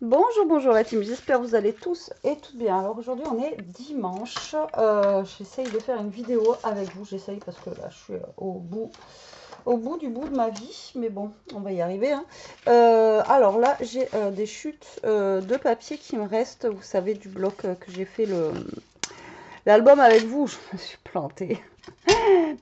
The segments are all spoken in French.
Bonjour, bonjour la team, j'espère que vous allez tous et toutes bien. Alors aujourd'hui on est dimanche, j'essaye de faire une vidéo avec vous, j'essaye parce que là je suis au bout de ma vie, mais bon, on va y arriver, hein. Alors là j'ai des chutes de papier qui me restent, vous savez, du bloc que j'ai fait l'album avec vous, je me suis plantée.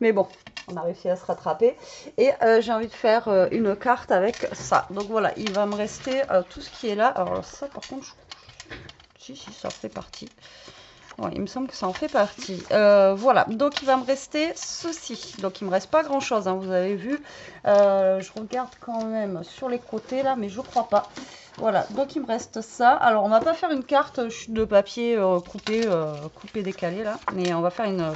Mais bon, on a réussi à se rattraper. Et j'ai envie de faire une carte avec ça. Donc voilà, il va me rester tout ce qui est là. Alors ça, par contre, si, ça en fait partie. Ouais, il me semble que ça en fait partie. Voilà, donc il va me rester ceci. Donc il me reste pas grand-chose, hein, vous avez vu. Je regarde quand même sur les côtés là, mais je crois pas. Voilà, donc il me reste ça. Alors on va pas faire une carte chute de papier coupée décalée là, mais on va faire une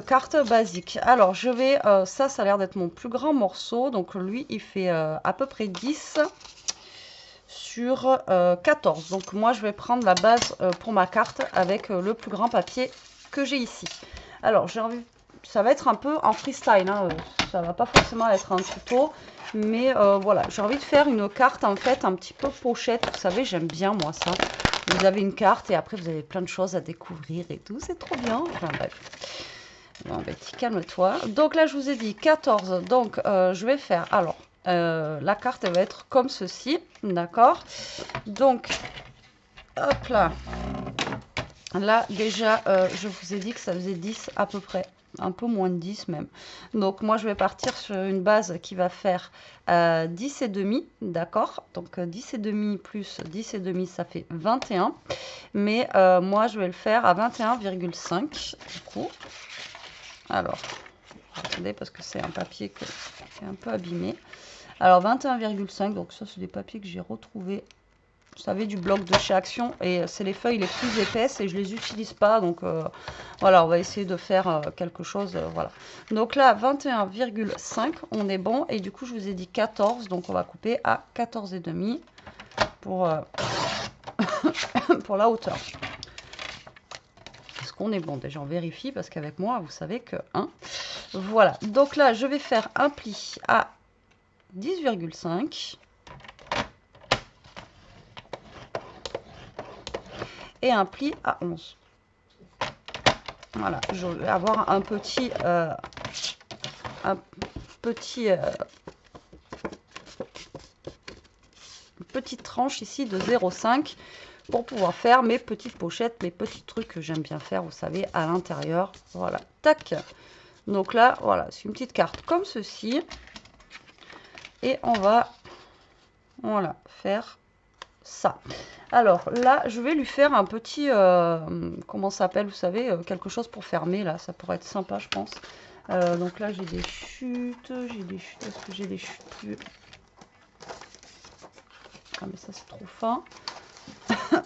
carte basique. Alors je vais, ça a l'air d'être mon plus grand morceau, donc lui il fait à peu près 10 sur 14. Donc moi je vais prendre la base pour ma carte avec le plus grand papier que j'ai ici. Alors j'ai envie, ça va être un peu en freestyle, hein, ça va pas forcément être un tuto, mais voilà, j'ai envie de faire une carte en fait un petit peu pochette. Vous savez, j'aime bien moi ça. Vous avez une carte et après vous avez plein de choses à découvrir et tout, c'est trop bien. Enfin bref. Bon, Betty, calme-toi. Donc là, je vous ai dit 14. Donc, je vais faire... Alors, la carte, elle va être comme ceci. D'accord. Donc, hop là. Là, déjà, je vous ai dit que ça faisait 10 à peu près. Un peu moins de 10 même. Donc, moi, je vais partir sur une base qui va faire 10 et demi. D'accord. Donc, 10 et demi plus 10 et demi, ça fait 21. Mais moi, je vais le faire à 21,5 du coup. Alors, attendez, parce que c'est un papier qui est un peu abîmé. Alors 21,5, donc ça c'est des papiers que j'ai retrouvés. Vous savez, du bloc de chez Action. Et c'est les feuilles les plus épaisses et je les utilise pas. Donc voilà, on va essayer de faire quelque chose. Voilà. Donc là, 21,5, on est bon. Et du coup, je vous ai dit 14. Donc on va couper à 14,5 pour, pour la hauteur. Est-ce qu'on est bon? Déjà, on vérifie parce qu'avec moi, vous savez que... Hein, voilà, donc là, je vais faire un pli à 10,5 et un pli à 11. Voilà, je vais avoir un petit petite tranche ici de 0,5 pour pouvoir faire mes petites pochettes, mes petits trucs que j'aime bien faire, vous savez, à l'intérieur. Voilà, tac. Donc là, voilà, c'est une petite carte comme ceci. Et on va, voilà, faire ça. Alors là, je vais lui faire un petit, comment ça s'appelle, vous savez, quelque chose pour fermer, là, ça pourrait être sympa, je pense. Donc là, j'ai des chutes, est-ce que j'ai des chutes plus... Ah, mais ça, c'est trop fin.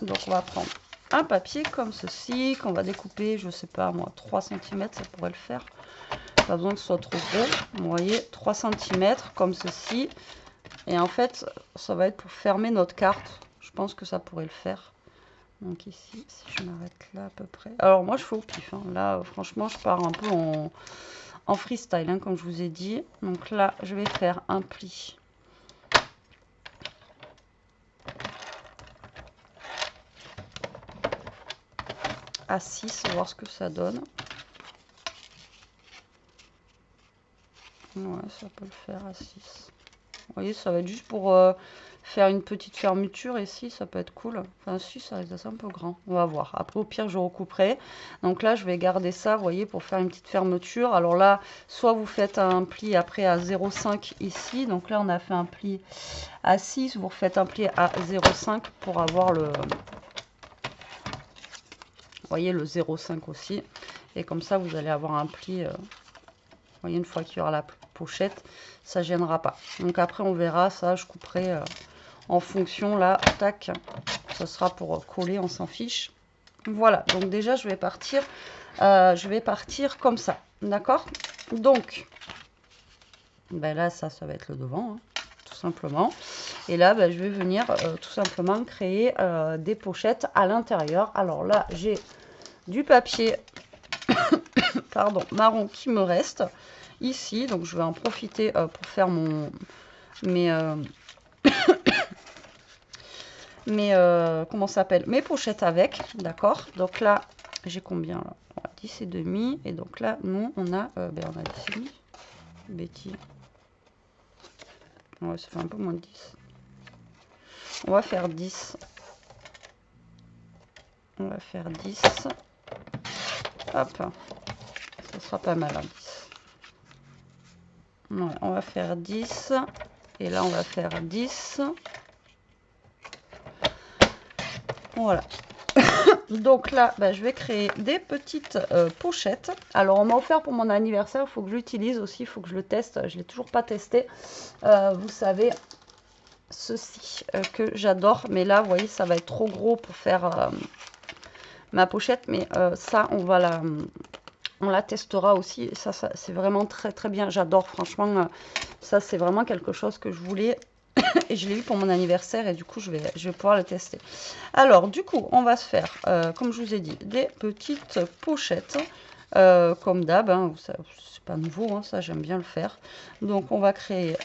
Donc, on va prendre un papier comme ceci, qu'on va découper, je sais pas, moi, 3 cm, ça pourrait le faire. Pas besoin que ce soit trop gros. Vous voyez, 3 cm, comme ceci. Et en fait, ça va être pour fermer notre carte. Je pense que ça pourrait le faire. Donc ici, si je m'arrête là à peu près. Alors moi, je fais au pif. Hein. Là, franchement, je pars un peu en freestyle, hein, comme je vous ai dit. Donc là, je vais faire un pli. À 6, voir ce que ça donne. Ouais, ça peut le faire à 6. Vous voyez, ça va être juste pour faire une petite fermeture ici, ça peut être cool. Enfin, si, ça risque d'être un peu grand. On va voir. Après, au pire, je recouperai. Donc là, je vais garder ça, vous voyez, pour faire une petite fermeture. Alors là, soit vous faites un pli après à 0,5 ici. Donc là, on a fait un pli à 6. Vous refaites un pli à 0,5 pour avoir le... Vous voyez, le 0,5 aussi. Et comme ça, vous allez avoir un pli... Vous voyez, une fois qu'il y aura la pochette, ça gênera pas. Donc après, on verra ça, je couperai en fonction, là, tac, ça sera pour coller, on s'en fiche. Voilà, donc déjà, je vais partir comme ça, d'accord? Donc, ben là, ça va être le devant, hein, tout simplement. Et là, ben, je vais venir tout simplement créer des pochettes à l'intérieur. Alors là, j'ai du papier pardon, marron qui me reste ici. Donc je vais en profiter pour faire mes comment ça s'appelle, mes pochettes avec, d'accord. Donc là, j'ai combien là? 10 et demi. Et donc là, nous, on a, on a 10 et demi. Betty. Ouais, ça fait un peu moins de 10. On va faire 10. On va faire 10. Hop. Ça sera pas mal, hein, 10. Ouais, on va faire 10. Et là, on va faire 10. Voilà. Donc là, je vais créer des petites pochettes. Alors, on m'a offert pour mon anniversaire. Il faut que je l'utilise aussi. Il faut que je le teste. Je ne l'ai toujours pas testé. Vous savez, ceci que j'adore. Mais là, vous voyez, ça va être trop gros pour faire ma pochette. Mais ça, on la testera aussi. Et ça c'est vraiment très, très bien. J'adore. Franchement, ça, c'est vraiment quelque chose que je voulais. Et je l'ai eu pour mon anniversaire et du coup, je vais pouvoir le tester. Alors, du coup, on va se faire, comme je vous ai dit, des petites pochettes, comme d'hab. Hein, c'est pas nouveau, hein, ça, j'aime bien le faire. Donc, on va créer...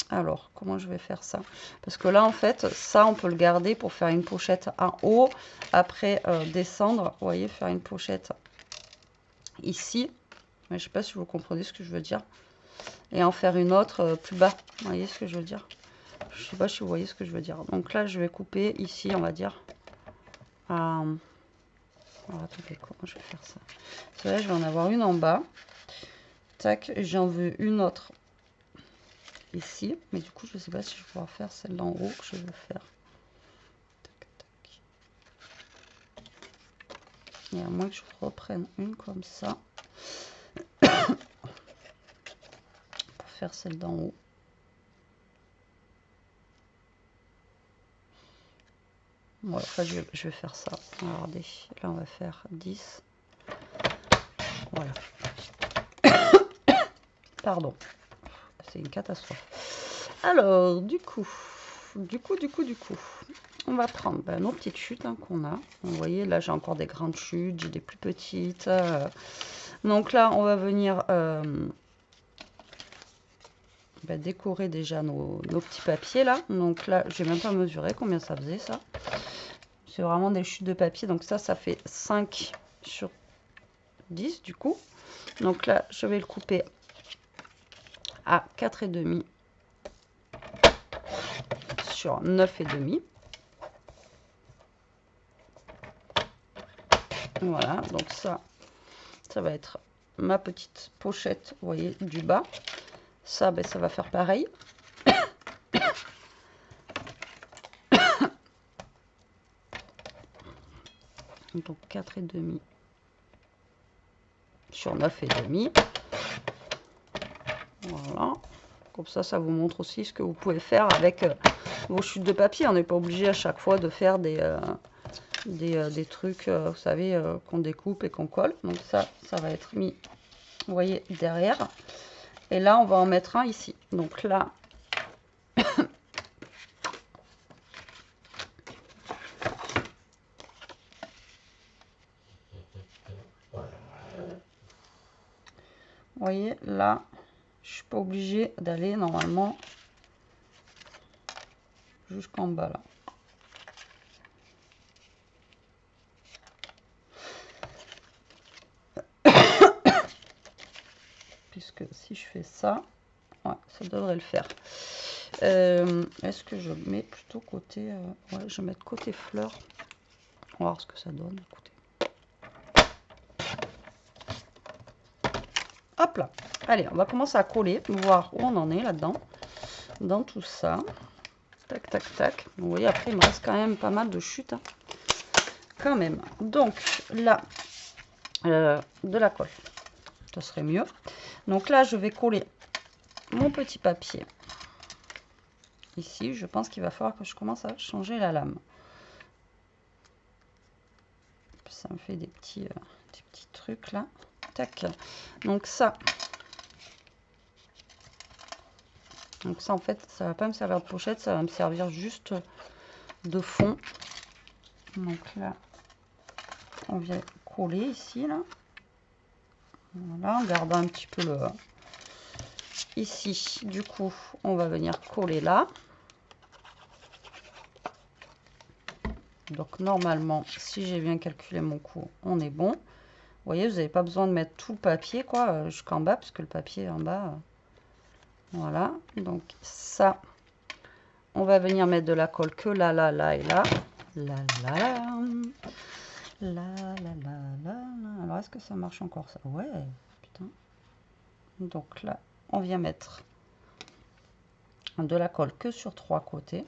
alors, comment je vais faire ça? Parce que là, en fait, ça, on peut le garder pour faire une pochette en haut. Après, descendre, vous voyez, faire une pochette ici. Mais je sais pas si vous comprenez ce que je veux dire. Et en faire une autre plus bas. Vous voyez ce que je veux dire? Je sais pas si vous voyez ce que je veux dire. Donc là, je vais couper ici, on va dire. Alors, attendez, comment je vais faire ça? Parce que là, je vais en avoir une en bas. Tac, j'en veux une autre ici. Mais du coup, je sais pas si je vais pouvoir faire celle d'en haut que je veux faire. Tac, tac. Et à moins que je reprenne une comme ça. Pour faire celle d'en haut. Ouais, enfin, je vais faire ça. Regardez, là, on va faire 10. Voilà. Pardon. C'est une catastrophe. Alors, du coup, on va prendre nos petites chutes qu'on a. Vous voyez, là, j'ai encore des grandes chutes, j'ai des plus petites. Donc là, on va venir décorer déjà nos petits papiers, là. Donc là, je n'ai même pas mesuré combien ça faisait, ça. C'est vraiment des chutes de papier. Donc ça fait 5 sur 10, du coup. Donc là, je vais le couper à 4,5 sur 9,5. Voilà, donc ça va être ma petite pochette, vous voyez, du bas. Ça, ça va faire pareil. Donc 4,5 sur 9,5. Voilà. Comme ça vous montre aussi ce que vous pouvez faire avec vos chutes de papier. On n'est pas obligé à chaque fois de faire des trucs, vous savez, qu'on découpe et qu'on colle. Donc ça va être mis, vous voyez, derrière. Et là, on va en mettre un ici. Donc là, vous voyez, là, je suis pas obligée d'aller normalement jusqu'en bas là. Puisque si je fais ça, ouais, ça devrait le faire. Est-ce que je mets plutôt côté... ouais, je vais mettre côté fleur. On va voir ce que ça donne. Écoutez. Hop là. Allez, on va commencer à coller, voir où on en est là-dedans. Dans tout ça. Tac, tac, tac. Vous voyez, après, il me reste quand même pas mal de chutes. Hein. Quand même. Donc, là, de la colle. Ça serait mieux. Donc là, je vais coller mon petit papier. Ici, je pense qu'il va falloir que je commence à changer la lame. Ça me fait des petits trucs là. Tac. Donc ça, en fait, ça va pas me servir de pochette, ça va me servir juste de fond. Donc là, on vient coller ici là. Voilà, en gardant un petit peu le... Ici, du coup, on va venir coller là. Donc normalement, si j'ai bien calculé mon coût, on est bon. Vous voyez, vous n'avez pas besoin de mettre tout le papier, quoi, jusqu'en bas, parce que le papier en bas, voilà. Donc ça, on va venir mettre de la colle que là, là, là et là. Là, là, là. Là, là, là, là. Alors, est-ce que ça marche encore, ça? Ouais, putain. Donc là, on vient mettre de la colle que sur 3 côtés.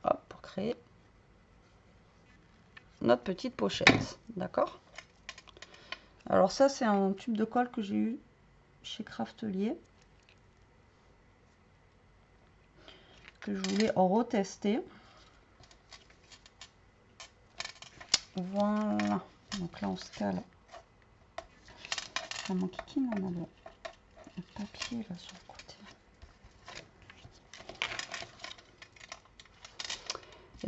Hop, pour créer notre petite pochette. D'accord? Alors ça, c'est un tube de colle que j'ai eu chez Craftelier, que je voulais retester. Voilà. Donc là, on se cale. Ah, mon kiki, on a le papier là sur le côté.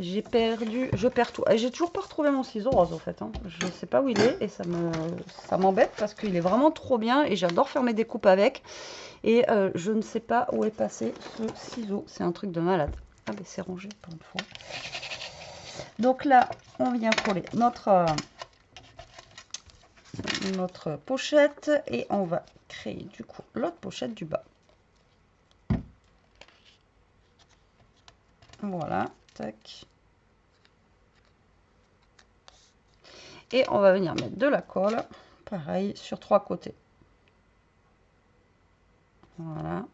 J'ai perdu, je perds tout. J'ai toujours pas retrouvé mon ciseau rose en fait. Hein. Je sais pas où il est et ça m'embête parce qu'il est vraiment trop bien et j'adore faire mes découpes avec. Et je ne sais pas où est passé ce ciseau. C'est un truc de malade. Ah mais c'est rangé pour une fois. Donc là, on vient coller notre pochette et on va créer du coup l'autre pochette du bas. Voilà, tac. Et on va venir mettre de la colle, pareil, sur 3 côtés. Voilà.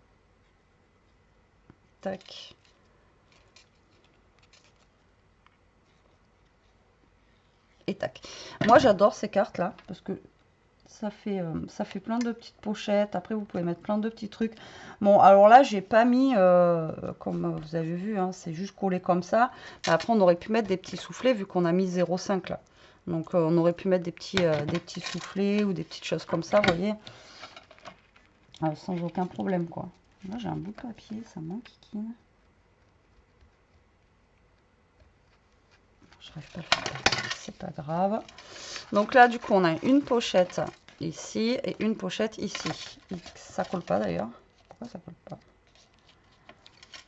Tac. Et tac. Moi, j'adore ces cartes-là, parce que ça fait plein de petites pochettes. Après, vous pouvez mettre plein de petits trucs. Bon, alors là, j'ai pas mis, comme vous avez vu, hein, c'est juste collé comme ça. Après, on aurait pu mettre des petits soufflets, vu qu'on a mis 0,5 là. Donc, on aurait pu mettre des petits soufflets ou des petites choses comme ça, vous voyez. Sans aucun problème, quoi. Là, j'ai un bout de papier, ça m'enquiquine. Je n'arrive pas à le faire, c'est pas grave. Donc là, du coup, on a une pochette ici et une pochette ici. Ça colle pas d'ailleurs. Pourquoi ça colle pas?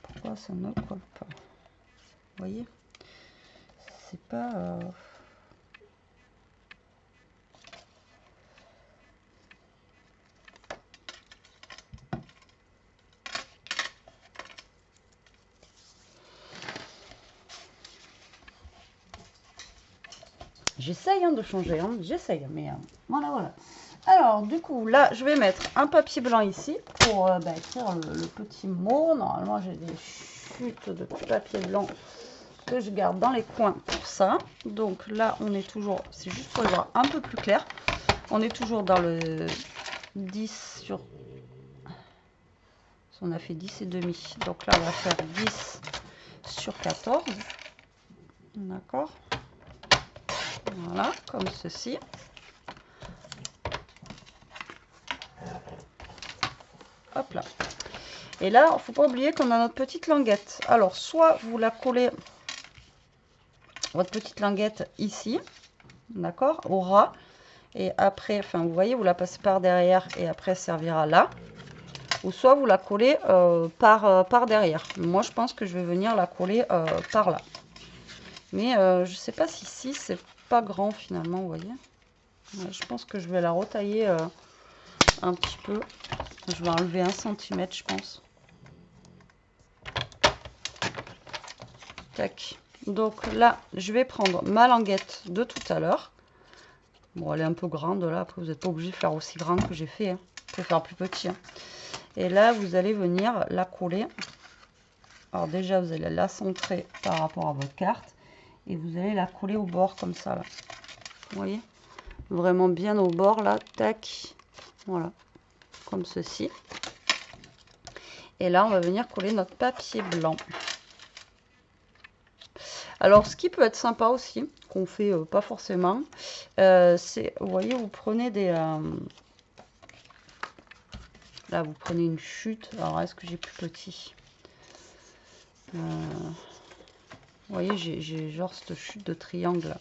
Pourquoi ça ne colle pas? Vous voyez? C'est pas... J'essaye hein, de changer, hein. J'essaye, mais voilà, voilà. Alors, du coup, là, je vais mettre un papier blanc ici pour écrire le petit mot. Normalement, j'ai des chutes de papier blanc que je garde dans les coins pour ça. Donc là, on est toujours, c'est juste pour le voir un peu plus clair. On est toujours dans le 10 sur... On a fait 10 et demi. Donc là, on va faire 10 sur 14. D'accord. Voilà, comme ceci. Hop là. Et là, il ne faut pas oublier qu'on a notre petite languette. Alors, soit vous la collez, votre petite languette ici, d'accord, au ras. Et après, enfin, vous voyez, vous la passez par derrière et après, elle servira là. Ou soit vous la collez par derrière. Moi, je pense que je vais venir la coller par là. Mais je ne sais pas si ici, c'est pas grand finalement, vous voyez. Je pense que je vais la retailler un petit peu. Je vais enlever 1 cm, je pense. Tac. Donc là, je vais prendre ma languette de tout à l'heure. Bon, elle est un peu grande là. Après, vous n'êtes pas obligé de faire aussi grande que j'ai fait. Hein. Vous pouvez faire plus petit. Hein. Et là, vous allez venir la coller. Alors déjà, vous allez la centrer par rapport à votre carte. Et vous allez la coller au bord comme ça. Là. Vous voyez? Vraiment bien au bord là. Tac. Voilà. Comme ceci. Et là, on va venir coller notre papier blanc. Alors, ce qui peut être sympa aussi, qu'on fait pas forcément, c'est, vous voyez, vous prenez des... là, vous prenez une chute. Alors, est-ce que j'ai plus petit? Vous voyez, j'ai genre cette chute de triangle. Là.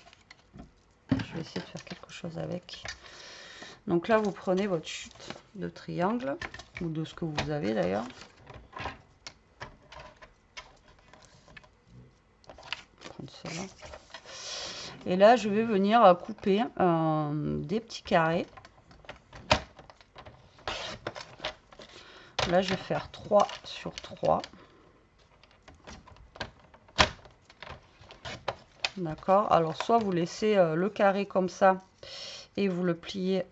Je vais essayer de faire quelque chose avec. Donc là, vous prenez votre chute de triangle, ou de ce que vous avez d'ailleurs. prendre celle-là. Et là, je vais venir couper des petits carrés. Là, je vais faire 3 sur 3. D'accord. Alors, soit vous laissez le carré comme ça et vous le pliez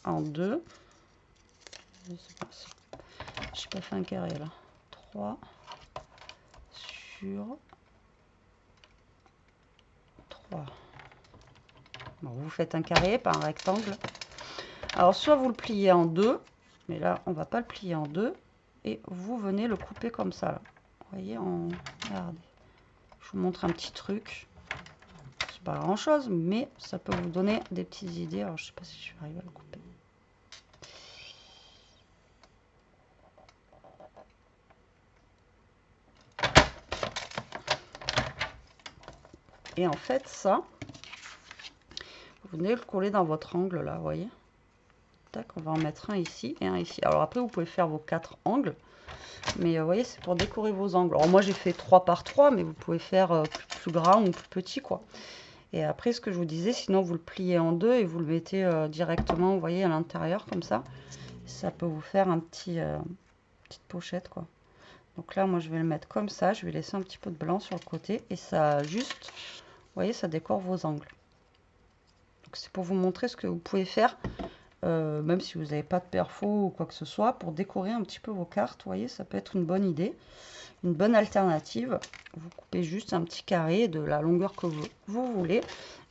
en deux. Je n'ai pas fait un carré là. 3 sur 3. Bon, vous faites un carré, pas un rectangle. Alors, soit vous le pliez en deux, mais là, on va pas le plier en deux. Et vous venez le couper comme ça. Là. Vous voyez, regardez. Je vous montre un petit truc. C'est pas grand chose, mais ça peut vous donner des petites idées. Alors, je sais pas si je vais arriver à le couper. Et en fait, ça, vous venez le coller dans votre angle là, vous voyez. Tac, on va en mettre un ici et un ici. Alors après, vous pouvez faire vos 4 angles. Mais vous voyez, c'est pour décorer vos angles. Alors moi, j'ai fait 3 par 3, mais vous pouvez faire plus grand ou plus petit, quoi. Et après, ce que je vous disais, sinon, vous le pliez en deux et vous le mettez directement, vous voyez, à l'intérieur, comme ça. Ça peut vous faire un petite pochette, quoi. Donc là, moi, je vais le mettre comme ça. Je vais laisser un petit peu de blanc sur le côté. Et ça, juste, vous voyez, ça décore vos angles. Donc c'est pour vous montrer ce que vous pouvez faire. Même si vous n'avez pas de perfo ou quoi que ce soit, pour décorer un petit peu vos cartes, vous voyez, ça peut être une bonne idée, une bonne alternative. Vous coupez juste un petit carré de la longueur que vous voulez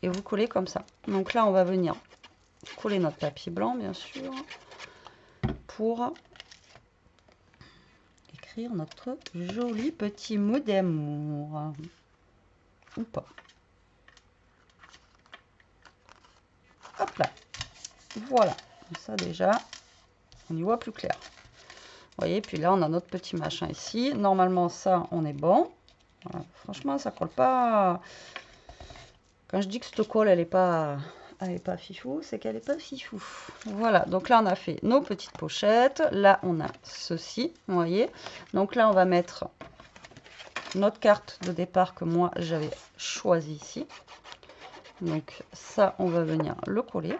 et vous collez comme ça. Donc là, on va venir coller notre papier blanc, bien sûr, pour écrire notre joli petit mot d'amour. Ou pas. Hop là. Voilà, ça déjà, on y voit plus clair. Vous voyez, puis là, on a notre petit machin ici. Normalement, ça, on est bon. Voilà. Franchement, ça colle pas. Quand je dis que cette colle, elle est pas fifou, c'est qu'elle est pas fifou. Voilà, donc là, on a fait nos petites pochettes. Là, on a ceci, vous voyez. Donc là, on va mettre notre carte de départ que moi, j'avais choisie ici. Donc ça, on va venir le coller.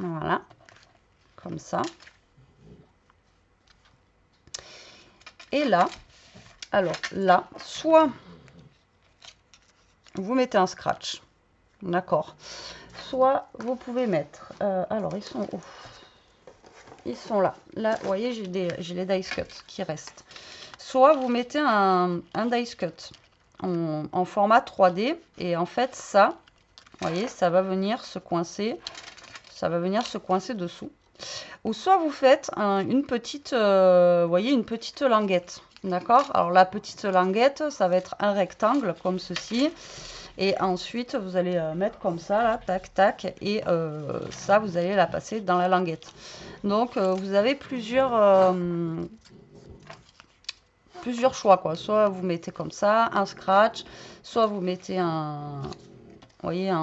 Voilà, comme ça. Et là, alors là, soit vous mettez un scratch, d'accord. Soit vous pouvez mettre, alors ils sont où? Ils sont là. Là, vous voyez, j'ai les dice cut qui restent. Soit vous mettez un dice cut en format 3D et en fait ça, vous voyez, ça va venir se coincer. Ça va venir se coincer dessous. Ou soit vous faites une petite, voyez, une petite languette. D'accord? Alors la petite languette, ça va être un rectangle comme ceci. Et ensuite, vous allez mettre comme ça, là, tac, tac. Et ça, vous allez la passer dans la languette. Donc, vous avez plusieurs choix, quoi. Soit vous mettez comme ça, un scratch. Soit vous mettez vous voyez,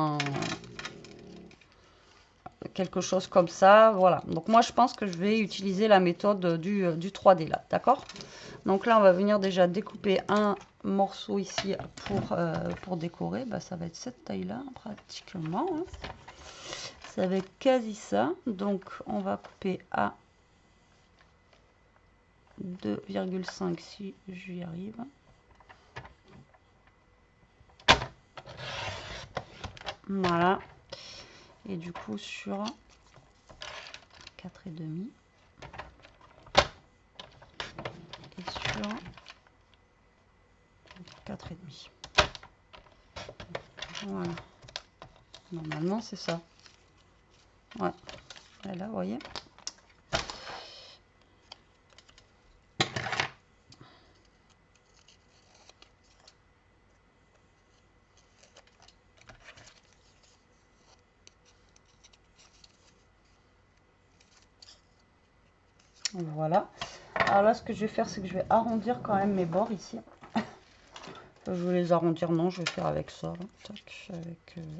quelque chose comme ça, voilà. Donc moi je pense que je vais utiliser la méthode du 3D là, d'accord? Donc là on va venir déjà découper un morceau ici pour décorer. Bah, ça va être cette taille là pratiquement, hein. Ça va être quasi ça. Donc on va couper à 2,5 si j'y arrive. Voilà. Et du coup sur 4,5 et sur 4,5. Voilà. Normalement c'est ça. Ouais. Et là vous voyez. Voilà. Alors là, ce que je vais faire, c'est que je vais arrondir quand même mes bords ici. Je vais les arrondir, non, je vais faire avec ça. Tac,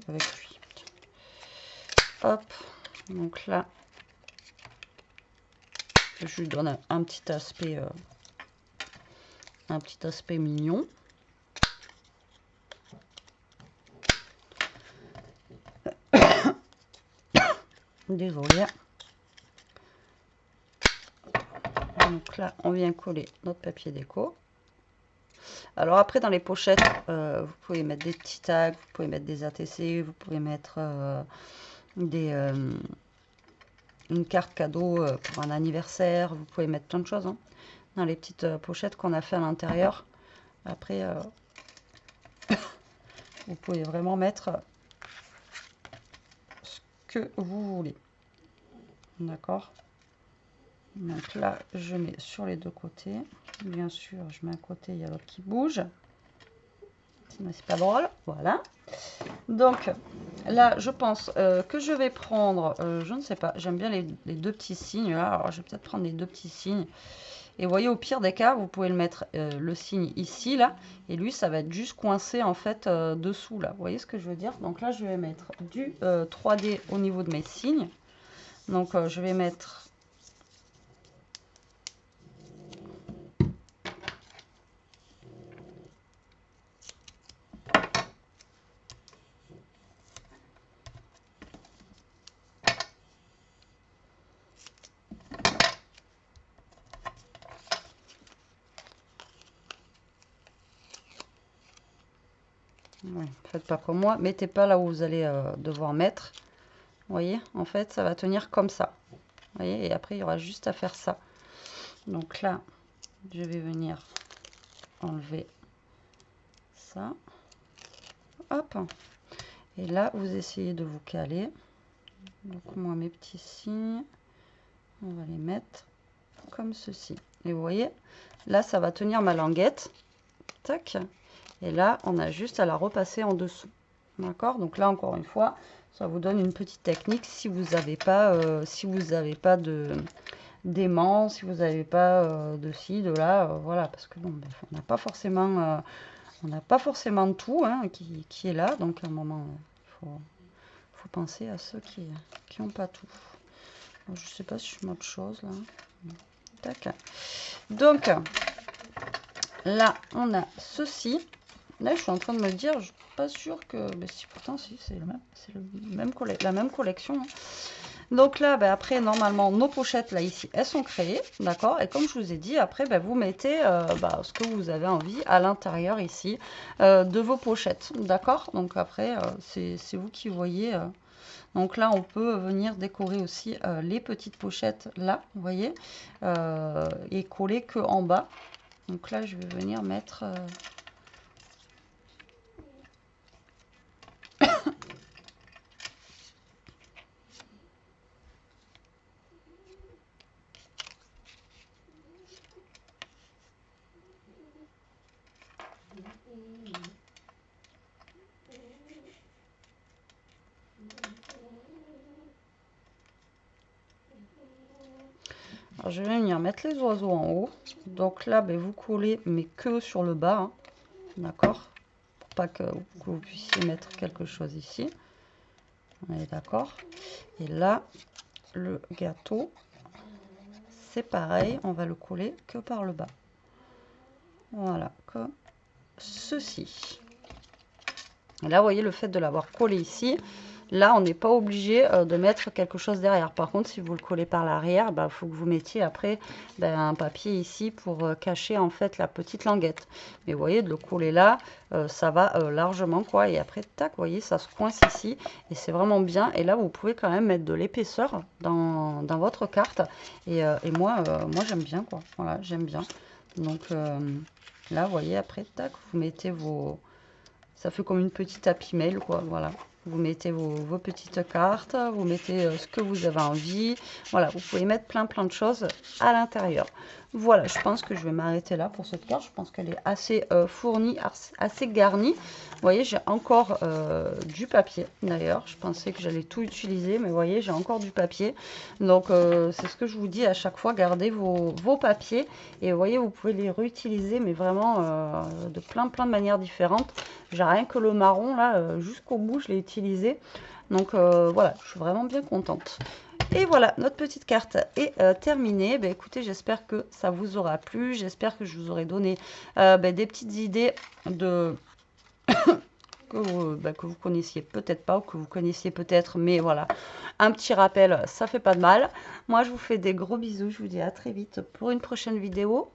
avec lui. Hop. Donc là, je lui donne un petit aspect un petit aspect mignon. Désolée. Donc là, on vient coller notre papier déco. Alors après, dans les pochettes, vous pouvez mettre des petits tags, vous pouvez mettre des ATC, vous pouvez mettre une carte cadeau pour un anniversaire. Vous pouvez mettre plein de choses hein, dans les petites pochettes qu'on a fait à l'intérieur. Après, vous pouvez vraiment mettre ce que vous voulez. D'accord? Donc là, je mets sur les deux côtés. Bien sûr, je mets un côté, il y a l'autre qui bouge. Sinon, c'est pas drôle. Voilà. Donc là, je pense que je vais prendre, je ne sais pas, j'aime bien les deux petits signes là. Alors, je vais peut-être prendre les deux petits signes. Et vous voyez, au pire des cas, vous pouvez le mettre le signe ici, là. Et lui, ça va être juste coincé, en fait, dessous, là. Vous voyez ce que je veux dire? Donc là, je vais mettre du 3D au niveau de mes signes. Donc, je vais mettre... Ouais, faites pas comme moi, mettez pas là où vous allez devoir mettre. Vous voyez, en fait, ça va tenir comme ça. Vous voyez, et après, il y aura juste à faire ça. Donc là, je vais venir enlever ça. Hop. Et là, vous essayez de vous caler. Donc moi, mes petits signes, on va les mettre comme ceci. Et vous voyez, là, ça va tenir ma languette. Tac. Et là, on a juste à la repasser en dessous. D'accord? Donc là, encore une fois, ça vous donne une petite technique si vous n'avez pas, d'aimant, si vous n'avez pas de ci, de là, voilà, parce que bon, ben, on n'a pas forcément, de tout hein, qui est là, donc à un moment, il faut penser à ceux qui n'ont pas tout. Alors, je sais pas si je mets autre chose là. Tac. Donc là, on a ceci. Là, je suis en train de me dire, je suis pas sûre que, mais si pourtant si c'est la même collection. Hein. Donc là, ben, après, normalement, nos pochettes, là, ici, elles sont créées, d'accord? Et comme je vous ai dit, après, ben, vous mettez ce que vous avez envie à l'intérieur, ici, de vos pochettes, d'accord? Donc après, c'est vous qui voyez. Donc là, on peut venir décorer aussi les petites pochettes, là, vous voyez, et coller que en bas. Donc là, je vais venir mettre... Alors, je vais venir mettre les oiseaux en haut. Donc là, ben, vous collez, mais que sur le bas. Hein, d'accord? Pour pas que vous puissiez mettre quelque chose ici. On est d'accord? Et là, le gâteau, c'est pareil. On va le coller que par le bas. Voilà, comme ceci. Et là, vous voyez, le fait de l'avoir collé ici, là, on n'est pas obligé de mettre quelque chose derrière. Par contre, si vous le collez par l'arrière, il faut que vous mettiez après un papier ici pour cacher en fait la petite languette. Mais vous voyez, de le coller là, ça va largement quoi. Et après, tac, vous voyez, ça se coince ici. Et c'est vraiment bien. Et là, vous pouvez quand même mettre de l'épaisseur dans votre carte. Et moi j'aime bien quoi. Voilà, j'aime bien. Donc là, vous voyez, après, tac, vous mettez vos... Ça fait comme une petite happy mail, quoi, voilà. Vous mettez vos petites cartes, vous mettez ce que vous avez envie. Voilà, vous pouvez mettre plein de choses à l'intérieur. Voilà, je pense que je vais m'arrêter là pour cette carte. Je pense qu'elle est assez fournie, assez garnie. Vous voyez, j'ai encore du papier, d'ailleurs. Je pensais que j'allais tout utiliser, mais vous voyez, j'ai encore du papier. Donc, c'est ce que je vous dis à chaque fois, gardez vos papiers. Et vous voyez, vous pouvez les réutiliser, mais vraiment de plein de manières différentes. J'ai rien que le marron, là, jusqu'au bout, je l'ai utilisé. Donc, voilà, je suis vraiment bien contente. Et voilà, notre petite carte est terminée. Ben, écoutez, j'espère que ça vous aura plu. J'espère que je vous aurai donné des petites idées de... que vous connaissiez peut-être pas ou que vous connaissiez peut-être. Mais voilà, un petit rappel, ça fait pas de mal. Moi, je vous fais des gros bisous. Je vous dis à très vite pour une prochaine vidéo.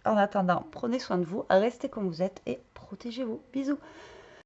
En attendant, prenez soin de vous, restez comme vous êtes et protégez-vous. Bisous.